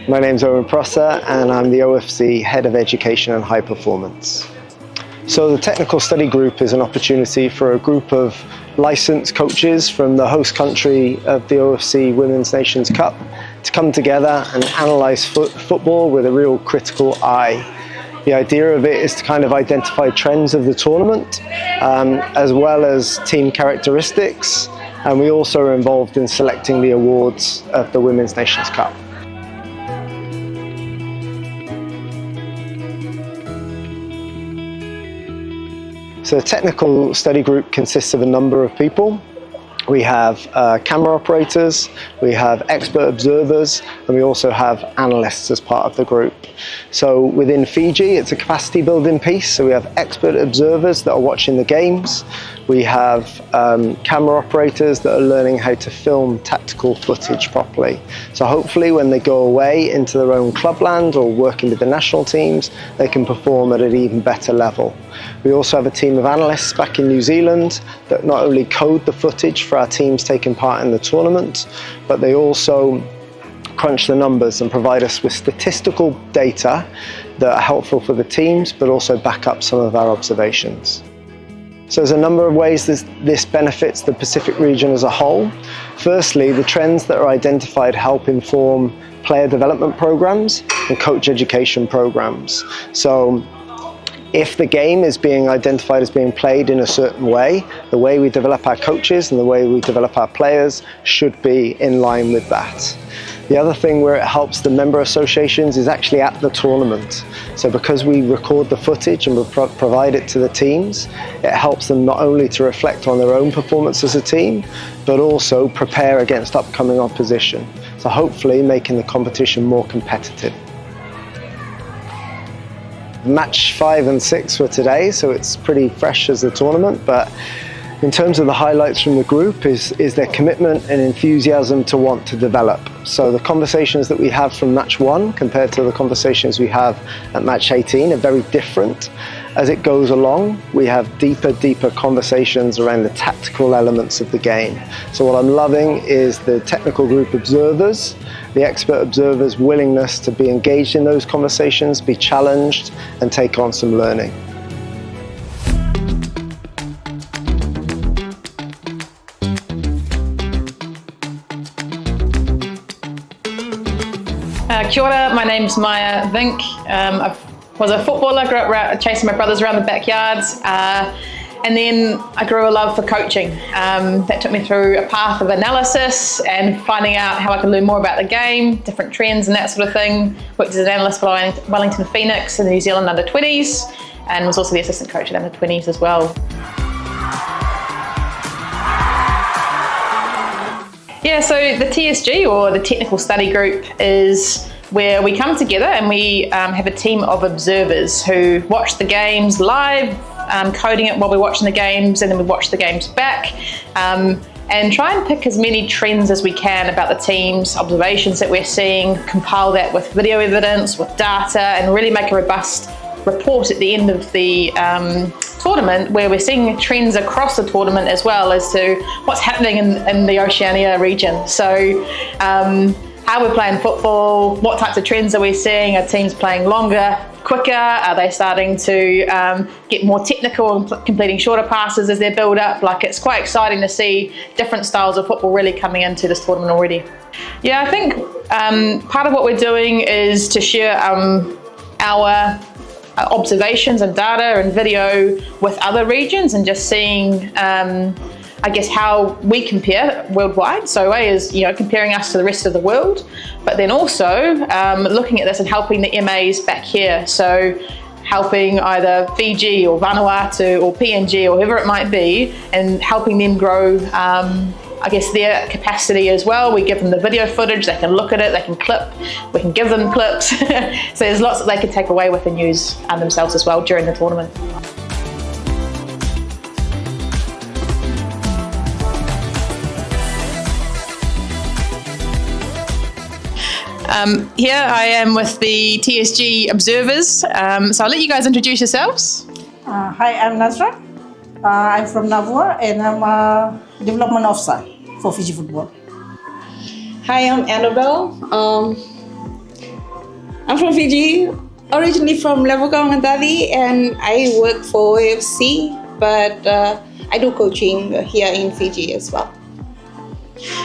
My name's Owen Prosser and I'm the OFC Head of Education and High Performance. So the Technical Study Group is an opportunity for a group of licensed coaches from the host country of the OFC Women's Nations Cup to come together and analyse football with a real critical eye. The idea of it is to kind of identify trends of the tournament as well as team characteristics, and we also are involved in selecting the awards of the Women's Nations Cup. So the Technical Study Group consists of a number of people. We have camera operators, we have expert observers, and we also have analysts as part of the group. So within Fiji, it's a capacity building piece. So we have expert observers that are watching the games. We have camera operators that are learning how to film tactical footage properly. So hopefully when they go away into their own clubland or working with the national teams, they can perform at an even better level. We also have a team of analysts back in New Zealand that not only code the footage for our teams taking part in the tournament, but they also crunch the numbers and provide us with statistical data that are helpful for the teams, but also back up some of our observations. So there's a number of ways this benefits the Pacific region as a whole. Firstly, the trends that are identified help inform player development programs and coach education programs. So if the game is being identified as being played in a certain way, the way we develop our coaches and the way we develop our players should be in line with that. The other thing where it helps the member associations is actually at the tournament. So because we record the footage and we provide it to the teams, it helps them not only to reflect on their own performance as a team, but also prepare against upcoming opposition. So hopefully making the competition more competitive. Match 5 and 6 for today, so it's pretty fresh as a tournament, but in terms of the highlights from the group is their commitment and enthusiasm to want to develop. So the conversations that we have from match 1 compared to the conversations we have at match 18 are very different. As it goes along, we have deeper conversations around the tactical elements of the game. So what I'm loving is the technical group observers, the expert observers' willingness to be engaged in those conversations, be challenged, and take on some learning. Kia ora, my name's Maya Vink. I was a footballer, grew up chasing my brothers around the backyards, and then I grew a love for coaching. That took me through a path of analysis and finding out how I could learn more about the game, different trends and that sort of thing. Worked as an analyst for Wellington Phoenix in the New Zealand under-20s, and was also the assistant coach at under-20s as well. Yeah, so the TSG, or the Technical Study Group, is where we come together and we have a team of observers who watch the games live, coding it while we're watching the games, and then we watch the games back and try and pick as many trends as we can about the teams, observations that we're seeing, compile that with video evidence, with data, and really make a robust report at the end of the tournament where we're seeing trends across the tournament as well as to what's happening in the Oceania region. So how we're playing football, what types of trends are we seeing? Are teams playing longer, quicker? Are they starting to get more technical and completing shorter passes as they build up? Like, it's quite exciting to see different styles of football really coming into this tournament already. Yeah, I think part of what we're doing is to share our observations and data and video with other regions and just seeing I guess how we compare worldwide. So A is, comparing us to the rest of the world, but then also looking at this and helping the MAs back here. So helping either Fiji or Vanuatu or PNG or whoever it might be, and helping them grow I guess their capacity as well. We give them the video footage, they can look at it, they can clip, we can give them clips. So there's lots that they can take away with and use themselves as well during the tournament. Here I am with the TSG observers, so I'll let you guys introduce yourselves. Hi, I'm Nazra. I'm from Navua and I'm a development officer for Fiji football. Hi, I'm Annabelle. I'm from Fiji, originally from Lautoka and I work for OFC, but I do coaching here in Fiji as well.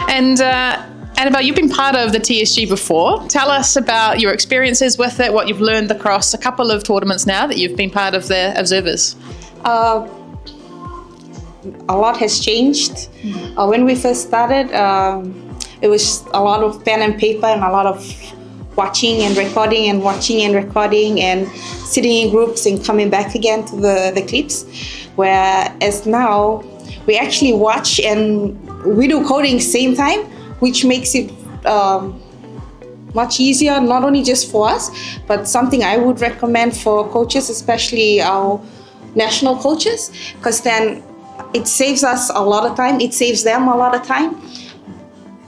And Annabelle, you've been part of the TSG before. Tell us about your experiences with it, what you've learned across a couple of tournaments now that you've been part of the observers. A lot has changed. When we first started, it was a lot of pen and paper and a lot of watching and recording and watching and recording and sitting in groups and coming back again to the clips. Whereas now, we actually watch and we do coding same time, which makes it much easier, not only just for us, but something I would recommend for coaches, especially our national coaches, because then it saves us a lot of time, it saves them a lot of time.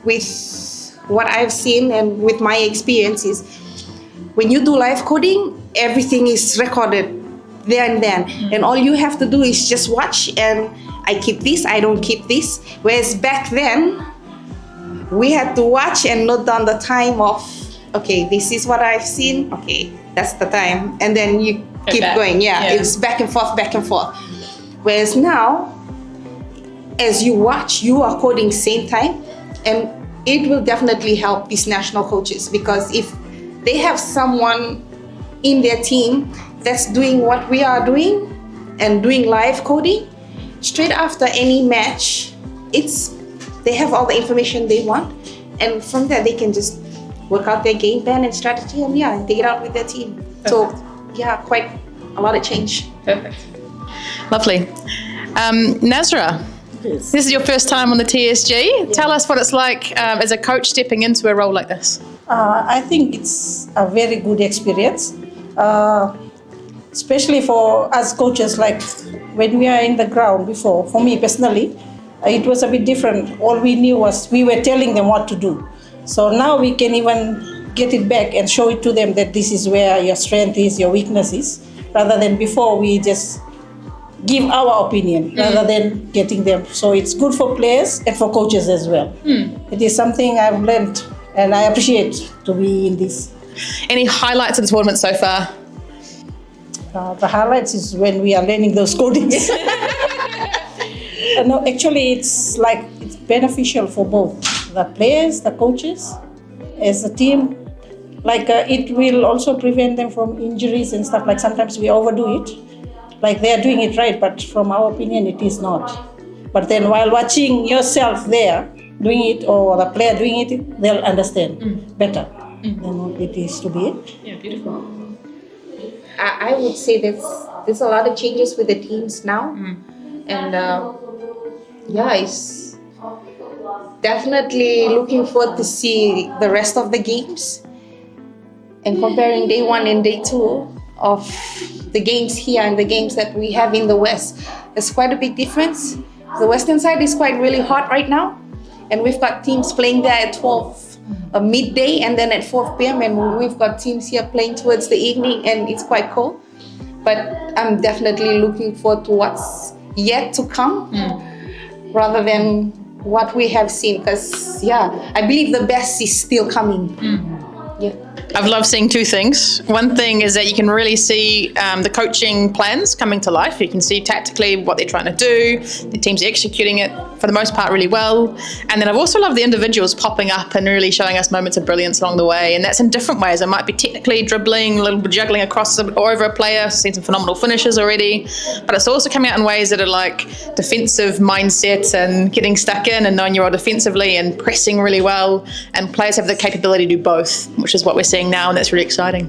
With what I've seen and with my experiences, when you do live coding, everything is recorded there and then, and all you have to do is just watch, and I keep this, I don't keep this. Whereas back then, we had to watch and note down the time of, okay, this is what I've seen, okay, that's the time. And then you keep going, it's back and forth, back and forth. Whereas now, as you watch, you are coding same time, and it will definitely help these national coaches, because if they have someone in their team that's doing what we are doing and doing live coding, straight after any match, they have all the information they want, and from there they can just work out their game plan and strategy and take it out with their team. Perfect. So quite a lot of change. Perfect. Lovely. Nazra, Yes. this is your first time on the TSG. Tell us what it's like as a coach stepping into a role like this. I think it's a very good experience, especially for us coaches. Like when we are in the ground before, for me personally, it was a bit different. All we knew was we were telling them what to do. So now we can even get it back and show it to them that this is where your strength is, your weakness is, rather than before we just give our opinion rather than getting them. So it's good for players and for coaches as well. It is something I've learned and I appreciate to be in this. Any highlights of the tournament so far? The highlights is when we are learning those codings. No, actually it's beneficial for both the players, the coaches, as a team. It will also prevent them from injuries and stuff. Like sometimes we overdo it. Like they are doing it right, but from our opinion, it is not. But then while watching yourself there doing it, or the player doing it, they'll understand better than what it is to be. Yeah, beautiful. I would say there's a lot of changes with the teams now, and it's definitely looking forward to see the rest of the games and comparing day 1 and day 2 of the games here and the games that we have in the West. There's quite a big difference. The Western side is really hot right now, and we've got teams playing there at 12 midday and then at 4 p.m. and we've got teams here playing towards the evening, and it's quite cold. But I'm definitely looking forward to what's yet to come rather than what we have seen, because I believe the best is still coming. I've loved seeing two things. One thing is that you can really see the coaching plans coming to life. You can see tactically what they're trying to do. The team's executing it for the most part really well. And then I've also loved the individuals popping up and really showing us moments of brilliance along the way. And that's in different ways. It might be technically dribbling, a little bit juggling across or over a player. I've seen some phenomenal finishes already. But it's also coming out in ways that are like defensive mindset and getting stuck in and knowing you're all defensively and pressing really well. And players have the capability to do both, which is what we're seeing now, and that's really exciting.